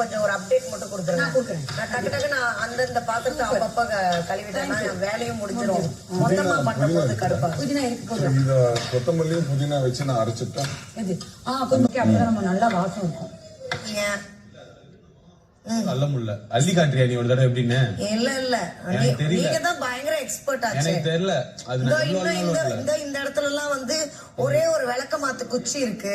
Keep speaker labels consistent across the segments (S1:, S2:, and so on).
S1: கொஞ்சம் ஒரு அப்டேட் மட்டும் கொடுத்துருங்க. நான் டக்கு டக்கு நான் அந்தந்த பாத்திரத்தை அப்பப்ப கழுவிட்டேன்னா வேலையும் முடிஞ்சிடும். மொத்தமா பண்ணும்போது கடுப்பா.
S2: இந்த கொத்தமல்லியும் புதினா வச்சு நான் அரைச்சிட்டேன்.
S3: கொஞ்சம் அப்படிதான் நம்ம நல்லா வாசம் இருக்கும்.
S4: நல்ல முல்ல அள்ளி காட்டுறியா நீ ஒரு தடவை எப்படின்னு?
S1: இல்ல இல்ல நீங்க தான் பயங்கர எக்ஸ்பர்ட் ஆச்சு.
S4: எனக்கு தெரியல.
S1: இந்த இடத்துல எல்லாம் வந்து ஒரே ஒரு விளக்க மாத்து குச்சி இருக்கு.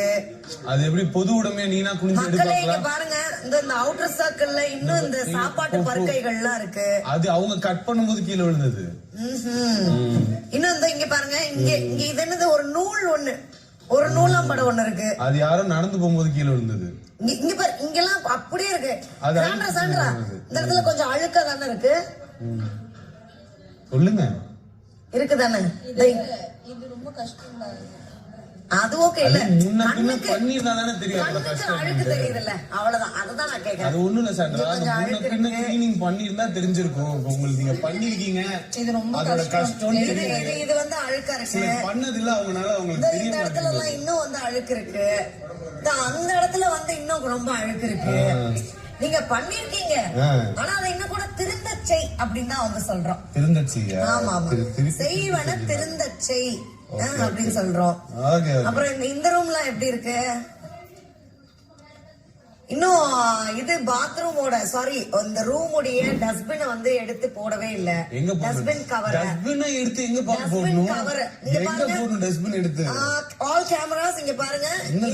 S4: அது எப்படி பொது உடமையா நீனா குனிஞ்சு
S1: எடுக்கலாம் பாருங்க. இந்த அவுட்டர் சர்க்கிள்ல இன்னும் இந்த சாப்பாட்டு பருக்கைகள்லாம் இருக்கு.
S4: அது அவங்க கட் பண்ணும்போது கீழே விழுந்தது.
S1: இன்னும் இந்த இங்க பாருங்க, இங்க இங்க இது என்னது ஒரு நூல் ஒண்ணு, ஒரு நூலாம்படம் ஒண்ணு இருக்கு.
S4: அது யாரும் நடந்து போகும்போது கீழே விழுந்தது.
S1: இங்க பாரு, இங்கெல்லாம் அப்படியே இருக்கு. சாண்ட்ரா இந்த இடத்துல கொஞ்சம் அழுக்கா தானே இருக்கு.
S4: சொல்லுங்க
S1: இருக்குதானே?
S3: இது ரொம்ப கஷ்டம் தான்.
S1: அது ஓகே இல்ல,
S4: பண்ணிருந்தா தானே தெரியும்.
S1: அழுக்கு தெரியுதுல்ல, அவ்வளவுதான். அதுதான் நான் கேக்குறேன்.
S4: அது ஒண்ணு இல்ல சாண்ட்ரா, கிளீனிங் பண்ணிருந்தா தெரிஞ்சிருக்கும். உங்களுக்கு நீங்க பண்ணிருக்கீங்க,
S3: இது ரொம்ப
S4: அதோட கஷ்டம்.
S1: இது வந்து அழுக்கா இருக்கு.
S4: பண்ணது இல்ல அவங்கனால உங்களுக்கு
S1: இந்த இடத்துல எல்லாம் இன்னும் வந்து அழுக்கு இருக்கு. அந்த இடத்துல வந்து இன்னும் ரொம்ப அழுக்கு இருக்கு. நீங்க பண்ணிருக்கீங்க, ஆனா அதை இன்னும் கூட திருந்த செய் அப்படின்னு தான் அவங்க சொல்றோம்.
S4: திருந்த செய். ஆமா
S1: ஆமா, செய்வன திருந்த செய் அப்படின்னு சொல்றோம். அப்புறம் இந்த ரூம்ல எப்படி இருக்கு? இன்னும் இது பாத்ரூமோட சாரி இந்த ரூமுடைய டஸ்ட்பின் வந்து எடுத்து போடவே இல்ல. டஸ்ட்பின் கவர்
S4: எடுத்து எங்க போடணும்? கவர் எங்க போடணும்? டஸ்ட்பின் எடுத்து
S1: ஆல் கேமராஸ் இங்க பாருங்க. இந்த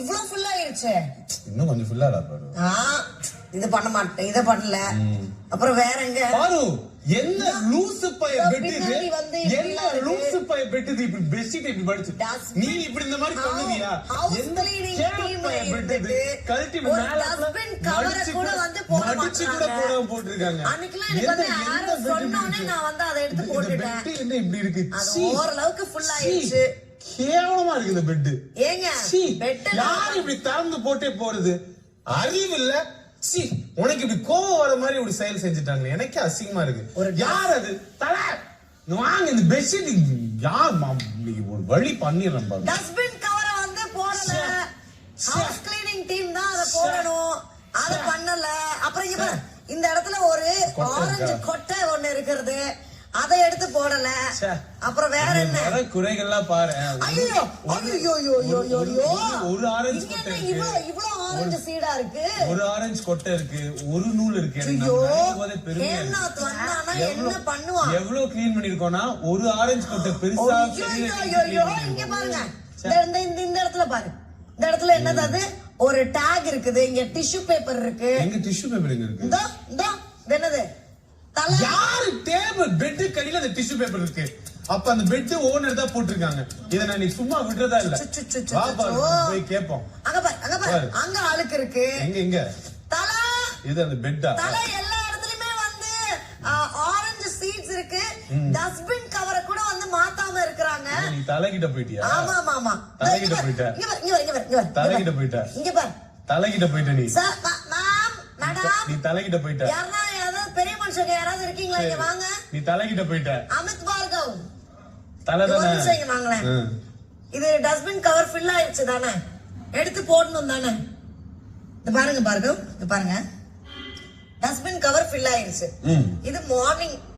S1: இவ்வளவு ஃபுல் ஆயிருச்சு.
S4: இன்னும் கொஞ்சம் ஃபுல்லா பாரு.
S1: இது பண்ண மாட்டேன், இத பண்ணல. அப்புறம் வேற எங்க
S4: பாரு? என்ன லூசு பைய பெட் இது? என்ன லூசு பைய பெட் இது? இப்படி பெட்ஷீட் இப்படி படிச்சு நீ இப்படி இந்த மாதிரி பண்ணுவியா? என்ன டீம் பெட் இது? கழட்டி மேல டஸ்ட்பின் கவர் கூட வந்து மடிச்சு கூட போட்டுருக்காங்க.
S1: அன்னைக்குலாம் எனக்கு வந்து யாரோ சொன்னோனே நான் வந்து அதை எடுத்து போட்டுட்டேன்.
S4: பெட் என்ன இப்படி இருக்கு?
S1: அது ஓரளவுக்கு ஃபுல் ஆயிருச்சு.
S4: கேவலமா இருக்கு இந்த பெட்.
S1: ஏங்க பெட்
S4: யார் இப்படி திறந்து போட்டே போறது? அறிவு இல்ல. சி, உனக்கு இப்படி கோவம் வர மாதிரி ஒரு செயல் செஞ்சுட்டாங்க. எனக்கு அசிங்கமா இருக்கு. யார் அது? தலை வாங்க இந்த பெட்ஷீட் யார் ஒரு வழி பண்ணிடுறேன் பாரு.
S1: டஸ்ட்பின் கவரை வந்து போடல. ஹவுஸ் கிளீனிங் டீம் தான் அதை போடணும், அதை பண்ணல. அப்புறம் இங்க இந்த இடத்துல ஒரு ஆரஞ்சு கொட்டை ஒண்ணு இருக்கிறது, அதை எடுத்து போடல. அப்புறம் வேற என்ன
S4: குறைகள்லாம் பாரு.
S1: ஐயோ ஐயோ ஐயோ
S4: ஒரு ஆரஞ்சு கொட்டை இருக்கு,
S1: இவ்வளவு ஆரஞ்சு சீடா இருக்கு,
S4: ஒரு ஆரஞ்சு கொட்டை இருக்கு, ஒரு நூல் இருக்கு.
S1: என்ன பண்ணுவான்?
S4: எவ்வளவு கிளீன் பண்ணிருக்கோம்னா ஒரு ஆரஞ்சு கொட்டை பெருசா.
S1: இங்க பாருங்க, இந்த இடத்துல பாரு, இந்த இடத்துல என்னது? அது ஒரு டேக் இருக்குது. இங்க டிஷ்யூ பேப்பர் இருக்கு.
S4: எங்க டிஷ்யூ பேப்பர் எங்க இருக்கு?
S1: இந்த என்னது?
S4: யாரு டேபிள் பெட் கடியில அந்த டிஷ்யூ பேப்பர் இருக்கு. அப்ப அந்த பெட் ஓனர் தான் போட்டிருக்காங்க. இத நான் சும்மா விட்டுறதா இல்ல. போய் கேப்போம்.
S1: அங்க பாரு, அங்க பாரு, அங்க அழுக்கு இருக்கு.
S4: எங்க எங்க
S1: தலை?
S4: இது அந்த பெட்டா?
S1: தலை எல்லா இடத்துலயுமே வந்து ஆரஞ்சு சீட்ஸ் இருக்கு. டஸ்ட்பின் கவரை கூட வந்து மாத்தாம இருக்கறாங்க.
S4: நீ தலைகிட்ட போயிட்டியா?
S1: ஆமா ஆமா ஆமா,
S4: தலைகிட்ட போயிட்ட.
S1: இங்க
S4: தலைகிட்ட போயிட்ட.
S1: இங்க பாரு,
S4: தலைகிட்ட போயிட்ட. நீ
S1: மேடம்,
S4: நீ தலைகிட்ட போயிட்ட.
S1: யாராவது பெரிய மனுஷங்க யாராவது இருக்கீங்களா? இங்க வாங்க.
S4: நீ தலைகிட்ட போயிட்ட.
S1: அமித் பார்கவ்
S4: தலைதானே
S1: வாங்களேன். இது டஸ்ட்பின் கவர் ஃபில் ஆயிடுச்சு தானே, எடுத்து போடணும் தானே. இந்த பாருங்க பார்கவ், இது பாருங்க, டஸ்ட்பின் கவர் ஃபில் ஆயிடுச்சு. இது மார்னிங்